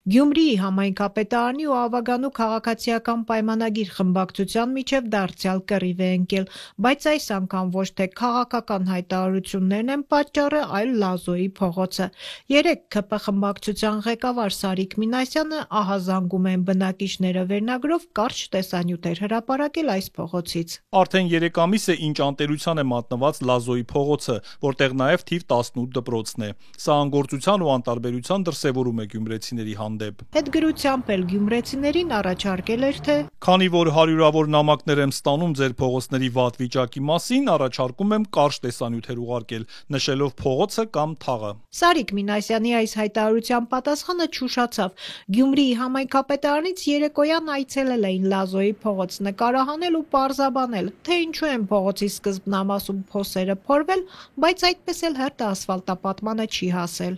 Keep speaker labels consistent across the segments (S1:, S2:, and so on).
S1: Գյումրիի համայնքապետարանի ու Ավագանու քաղաքացիական պայմանագիր խմբակցության միջև դարձյալ կռիվ է ընկել, բայց այս անգամ ոչ թե քաղաքական հայտարարություններն են պատճառը, այլ Լազոյի փողոցը։ Երեկ ՔՊ խմբակցության ղեկավար Սարիկ Մինասյանը ահազանգում են բնակիչները վերնագրով կարճ տեսանյութեր հրապարակել այս փողոցից։
S2: Արդեն 3 ամիս է ինչ անտերության է մատնված Լազոյի փողոցը, որտեղ նաև թիվ 18 դպրոցն է։ Սա անգործության ու անտարբերության դրսևորում է գյումրեցիների հանդեպ։
S1: Հետգրությամբ էլ գյումրեցիներին առաջարկել էր, թե
S2: քանի որ հարյուրավոր նամակներ եմ ստանում ձեր փողոցների վատ վիճակի մասին, առաջարկում եմ կարճ տեսանյութեր ուղարկել, նշելով փողոցը կամ թաղը։
S1: Սարիկ Մինասյանի այս հայտարարության պատասխանը չուշացավ։ Գյումրիի համայնքապետարանից երեկոյան այցելել էին Լազոյի փողոց նկարահանել ու պարզաբանել, թե ինչու են փողոցի սկզբնամասում փոսերը փորվել, բայց այդպես էլ հերթ ասֆալտապատմանը չի հասել։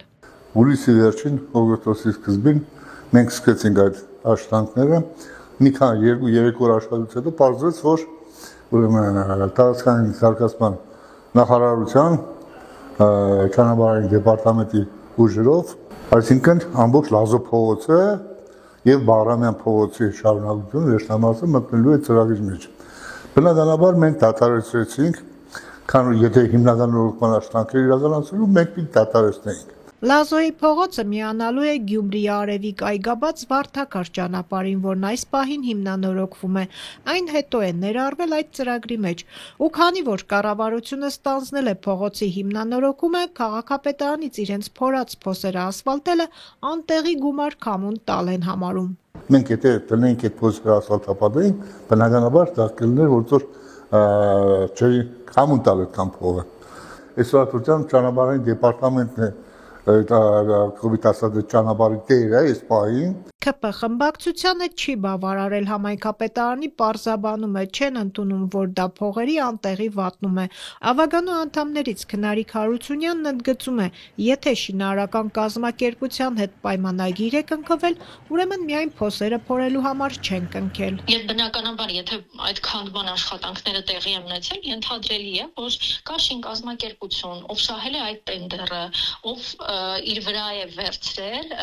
S3: Հուլիսի վերջին օգոստոսի սկզբին մենք սկսեցինք այդ աշխատանքները, մի քանի 2-3 օր աշխատելուց հետո պարզվեց, որ տարածքային զարգացման նախարարության ճանապարհային դեպարտամենտի ուժերով, այսինքն ամբողջ Լազո փողոցը եւ Բաղրամյան փողոցի շարունակությունը վերջնամասը մտնելու է ծրագրի մեջ։ Բնականաբար մենք դատարեցրեցինք, քանի եթե հիմնական նորոգման աշխատանքներ իրականացնելու մենք պիտի դատարեցնեինք։
S1: Լազոյի փողոցը միանալու է Գյումրիի արևիկ այգաբաց Վարդակար ճանապարհին, որն այս պահին հիմնանորոգվում է։ Այն հետո է ներառվել այդ ծրագրի մեջ։ Ու քանի որ կառավարությունը ստանձնել է փողոցի հիմնանորոգումը, քաղաքապետարանից իրենց փորած փոսերը ասֆալտելը անտեղի գումար քամուն տալ են համարում։
S3: Մենք եթե տնենք այդ փոսերը ասֆալտապատեին, բնականաբար դա կլիներ որտեղ ջրի քամուն տալ այդքան փողը։ Այսօր ճանապարհային դեպարտամենտն է COVID ասած ճանապարհի տերը այս պահին։
S1: ՔՊ խմբակցությանը չի բավարարել համայնքապետարանի պարզաբանումը, չեն ընդունում, որ դա փողերի անտեղի վատնում է։ Ավագանու անդամներից Քնարիկ Հարությունյանն ընդգծում է, եթե շինարարական կազմակերպության հետ պայմանագիր է կնքվել, ուրեմն միայն փոսերը փորելու համար չեն կնքել։
S4: Եվ բնականաբար, եթե այդ քանդման աշխատանքները տեղի են ունեցել, ենթադրելի է, որ կա շինկազմակերպություն, ով շահել է այդ տենդերը, ով իր վրա է վերցրել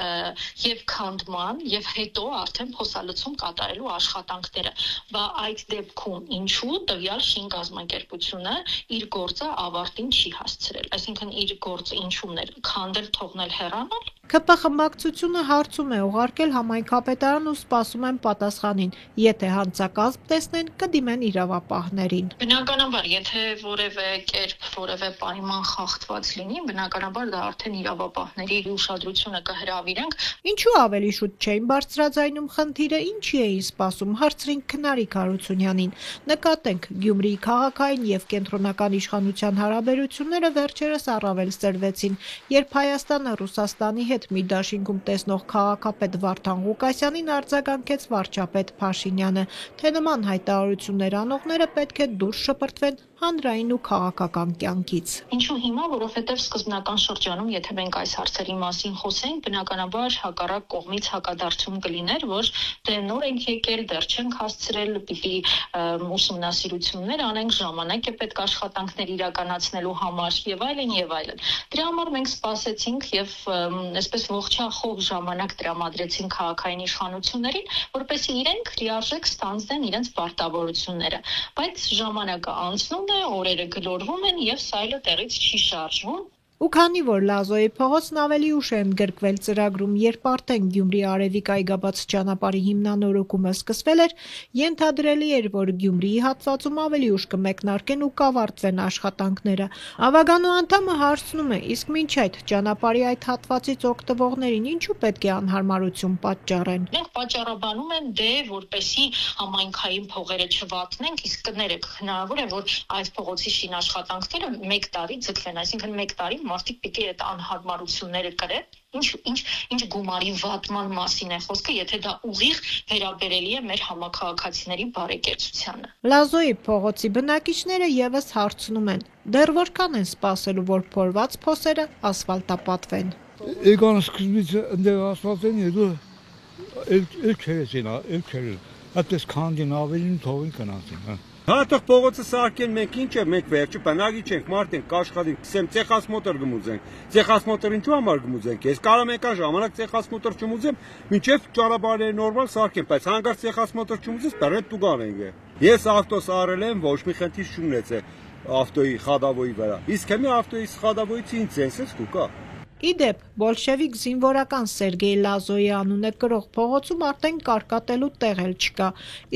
S4: եւ քանդման եւ հետո արդեն փոսալցում կատարելու աշխատանքները։ Բա այդ դեպքում ինչու տվյալ շինկազմակերպությունը իր գործը ավարտին չի հասցրել։ Այսինքն իր գործը ինչու՞մն էր, քանդել, թողնել, հեռանալ։
S1: ՔՊ խմբակցությունը հարցում է ուղարկել համայնքապետարան ու սպասում են պատասխանին։ Եթե հանցակազմ տեսնեն, կդիմեն իրավապահներին։
S4: Բնականաբար, եթե որևէ կերպ, որևէ պայման խախտված լինի, բնականաբար դա արդեն իրավապահների ուշադրությունը կհրավիրենք։
S1: Ինչու ավելի շուտ չէին բարձրաձայնում խնդիրը, ինչի էին սպասում, հարցրին Քնարիկ Հարությունյանին։ Նկատենք, Գյումրիի քաղաքային եւ կենտրոնական իշխանության հարաբերությունները վերջերս առավել սրվեցին, երբ Հայաստանը Ռուսաստանի հետ մի դաշինքում տեսնող քաղաքապետ Վարդան Ղուկասյանին արձագանքեց վարչապետ Փաշինյանը, թե նման հայտարարություններ անողները պետք է դուրս շպրտվեն հանրային ու քաղաքական կյանքից։
S4: Ինչու հիմա, որովհետև սկզբնական շրջանում, եթե մենք այս հարցերի մասին խոսենք, բնականաբար հակառակ կողմից հակադարձում կլիներ, որ դե նոր ենք եկել, դեռ չենք հասցրել, պիտի ուսումնասիրություններ անենք, ժամանակ է պետք աշխատանքներ իրականացնելու համար եւ այլն եւ այլն։ Դրա համար մենք սպասեցինք եւ այսպես ողջախոհ ժամանակ տրամադրեցին քաղաքային իշխանություններին, որպեսզի իրենք լիարժեք ստանձնեն իրենց պարտավորությունները, բայց ժամանակը անցնում է, օրերը գլորվում են եւ սայլը տեղից չի շարժվում։
S1: Ու քանի որ Լազոյի փողոցն ավելի ուշ է ընդգրկվել ծրագրում, երբ արդեն Գյումրի արևիկ այգաբաց ճանապարհի հիմնանորոգումը սկսվել էր, ենթադրելի էր, որ Գյումրիի հատվածում ավելի ուշ կմեկնարկեն ու կավարտվեն աշխատանքները։ Ավագանու անդամը հարցնում է, իսկ մինչ այդ ճանապարհի այդ հատվածից օգտվողներին ինչու պետք է անհարմարություն պատճառեն։
S4: Մենք պատճառաբանում են դե որպեսի համայնքային փողերը չվատնենք, իսկ կներեք, հնարավոր է, որ այս փողոցի շինաշխատանքները 1 տարի ձգվեն, այսինքն 1 տարի մարդիկ պիտի այդ անհարմարությունները կրեն։ Ինչ գումարի վատման մասին է խոսքը, եթե դա ուղիղ վերաբերելի է մեր համաքաղաքացիների բարեկեցությանը։
S1: Լազոյի փողոցի բնակիչները եւս հարցնում են. դեռ որքան են սպասելու, որ փորված փոսերը ասֆալտապատվեն։
S5: Եկան սկզբից այնտեղ ասֆալտեն հետո էլ չերեցին, այդպես քանդին ավելին թողին կնացին,
S6: Հատող փողոցը սարքեն մենք ինչ է, մենք վերջը բնակի չենք, մարդ ենք, կաշխատենք, ասեմ ցեխասմոտոր գմուզենք։ Ցեխասմոտոր ինչու համար գմուզենք։ Ես կարող եմ եկան ժամանակ ցեխասմոտոր չմուզեմ, մինչև ճանապարհները նորմալ սարքեն, բայց հանգարց ցեխասմոտոր չմուզես, բռետ տուգան ենք։ Ես ավտոս արել եմ, ոչ մի խնդիր չունեցե ավտոյի խադավոյի վրա։ Իսկ հիմա ավտոյի խադավոյից ինչ sense կա։
S1: Իդեպ, բոլշևիկ զինվորական Սերգեյ Լազոյի անունը կրող փողոցում արդեն կարկատելու տեղ էլ չկա,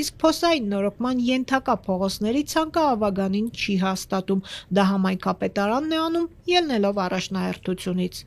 S1: իսկ փոսային նորոգման ենթակա փողոցների ցանկը ավագանին չի հաստատում, դա համայնքապետարանն է անում ելնելով առաջնահերթությունից։